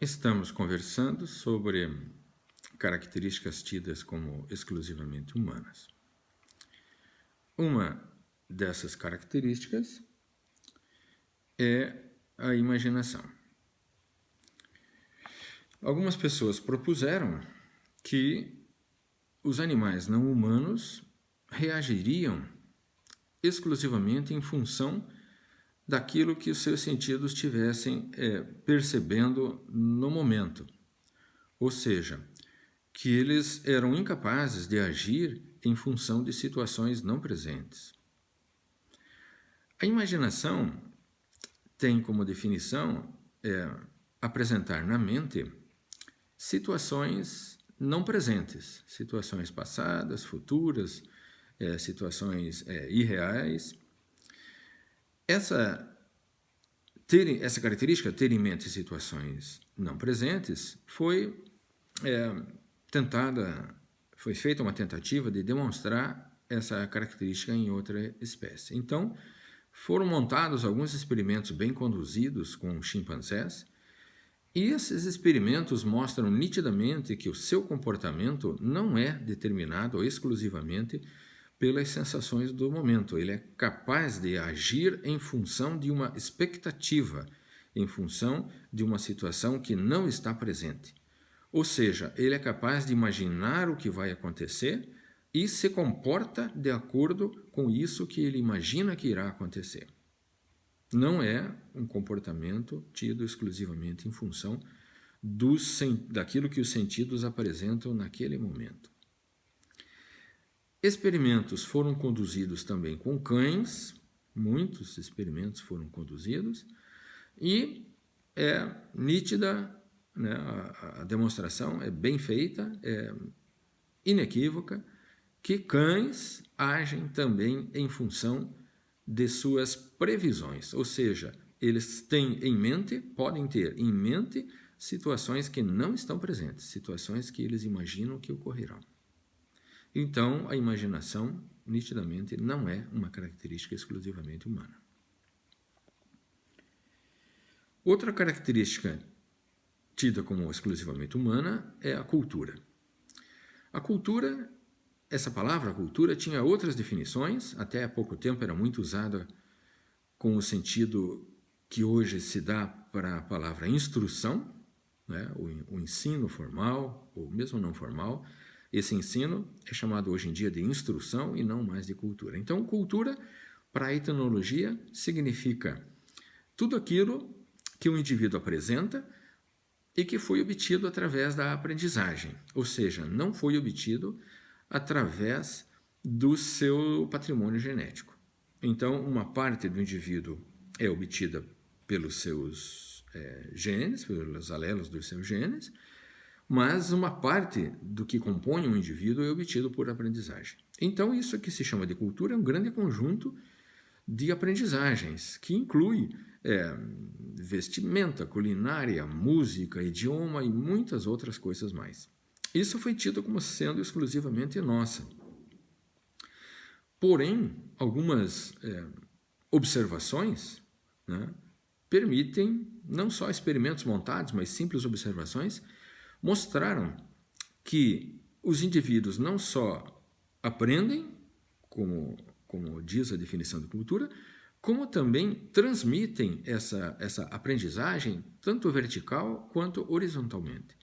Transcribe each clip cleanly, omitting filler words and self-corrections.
Estamos conversando sobre características tidas como exclusivamente humanas. Uma dessas características é a imaginação. Algumas pessoas propuseram que os animais não humanos reagiriam exclusivamente em função daquilo que os seus sentidos estivessem percebendo no momento. Ou seja, que eles eram incapazes de agir em função de situações não presentes. A imaginação tem como definição apresentar na mente situações não presentes, situações passadas, futuras, situações irreais. Essa característica, ter em mente situações não presentes, foi feita uma tentativa de demonstrar essa característica em outra espécie. Então, foram montados alguns experimentos bem conduzidos com chimpanzés, e esses experimentos mostram nitidamente que o seu comportamento não é determinado exclusivamente pelas sensações do momento. Ele é capaz de agir em função de uma expectativa, em função de uma situação que não está presente. Ou seja, ele é capaz de imaginar o que vai acontecer e se comporta de acordo com isso que ele imagina que irá acontecer. Não é um comportamento tido exclusivamente em função daquilo que os sentidos apresentam naquele momento. Experimentos foram conduzidos também com cães, muitos experimentos foram conduzidos, e é nítida, né, a demonstração é bem feita, é inequívoca, que cães agem também em função de suas previsões, ou seja, eles podem ter em mente situações que não estão presentes, situações que eles imaginam que ocorrerão. Então, a imaginação, nitidamente, não é uma característica exclusivamente humana. Outra característica tida como exclusivamente humana é a cultura. A cultura, essa palavra cultura, tinha outras definições, até há pouco tempo era muito usada com o sentido que hoje se dá para a palavra instrução, né? O ensino formal, ou mesmo não formal. Esse ensino é chamado hoje em dia de instrução e não mais de cultura. Então, cultura, para a etnologia, significa tudo aquilo que o indivíduo apresenta e que foi obtido através da aprendizagem, ou seja, não foi obtido através do seu patrimônio genético. Então, uma parte do indivíduo é obtida pelos seus genes, pelos alelos dos seus genes, mas uma parte do que compõe um indivíduo é obtido por aprendizagem. Então, isso que se chama de cultura é um grande conjunto de aprendizagens, que inclui vestimenta, culinária, música, idioma e muitas outras coisas mais. Isso foi tido como sendo exclusivamente nossa. Porém, algumas observações, né, permitem, não só experimentos montados, mas simples observações, mostraram que os indivíduos não só aprendem, como diz a definição de cultura, como também transmitem essa aprendizagem tanto vertical quanto horizontalmente.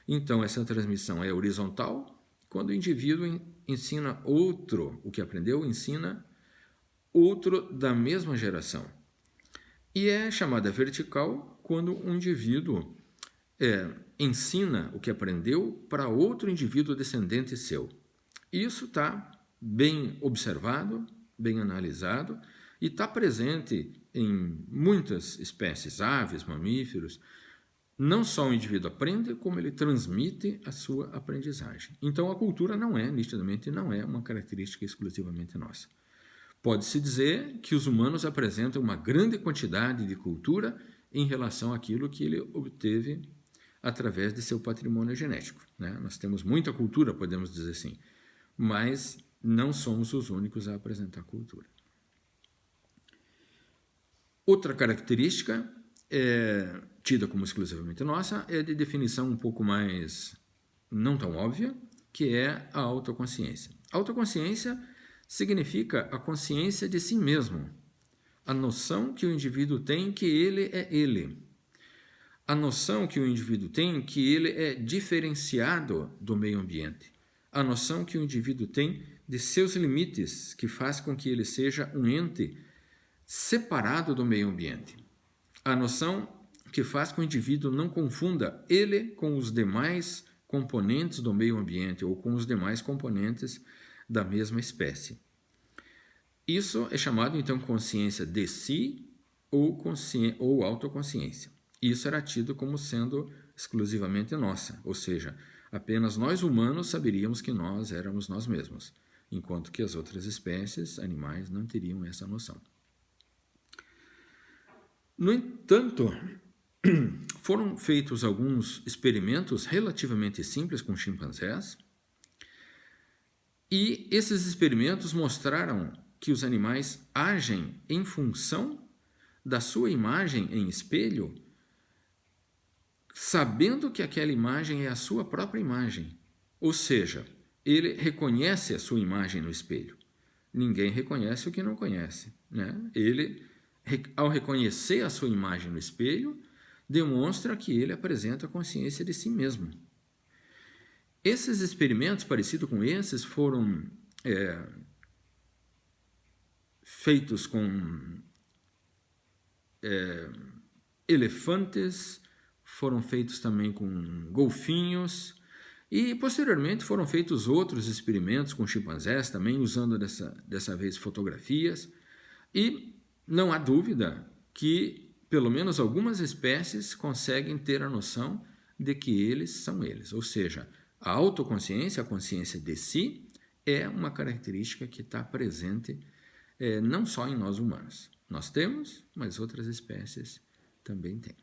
Então, essa transmissão é horizontal quando o indivíduo ensina outro o que aprendeu, ensina outro da mesma geração. E é chamada vertical quando um indivíduo ensina o que aprendeu para outro indivíduo descendente seu. Isso está bem observado, bem analisado, e está presente em muitas espécies, aves, mamíferos. Não só o indivíduo aprende, como ele transmite a sua aprendizagem. Então, a cultura nitidamente não é uma característica exclusivamente nossa. Pode-se dizer que os humanos apresentam uma grande quantidade de cultura em relação àquilo que ele obteve através de seu patrimônio genético, né? Nós temos muita cultura, podemos dizer assim, mas não somos os únicos a apresentar cultura. Outra característica tida como exclusivamente nossa é de definição um pouco mais não tão óbvia, que é a autoconsciência. Autoconsciência significa a consciência de si mesmo, a noção que o indivíduo tem que ele é ele, a noção que o indivíduo tem que ele é diferenciado do meio ambiente, a noção que o indivíduo tem de seus limites, que faz com que ele seja um ente separado do meio ambiente, a noção que faz com que o indivíduo não confunda ele com os demais componentes do meio ambiente ou com os demais componentes da mesma espécie. Isso é chamado, então, consciência de si ou autoconsciência. Isso era tido como sendo exclusivamente nossa, ou seja, apenas nós humanos saberíamos que nós éramos nós mesmos, enquanto que as outras espécies, animais, não teriam essa noção. No entanto, foram feitos alguns experimentos relativamente simples com chimpanzés, e esses experimentos mostraram que os animais agem em função da sua imagem em espelho, sabendo que aquela imagem é a sua própria imagem. Ou seja, ele reconhece a sua imagem no espelho. Ninguém reconhece o que não conhece, né? Ele, ao reconhecer a sua imagem no espelho, demonstra que ele apresenta a consciência de si mesmo. Esses experimentos, parecidos com esses, foram feitos com elefantes, foram feitos também com golfinhos, e posteriormente foram feitos outros experimentos com chimpanzés também, usando dessa vez fotografias, e não há dúvida que pelo menos algumas espécies conseguem ter a noção de que eles são eles, ou seja, a autoconsciência, a consciência de si, é uma característica que está presente não só em nós humanos. Nós temos, mas outras espécies também têm.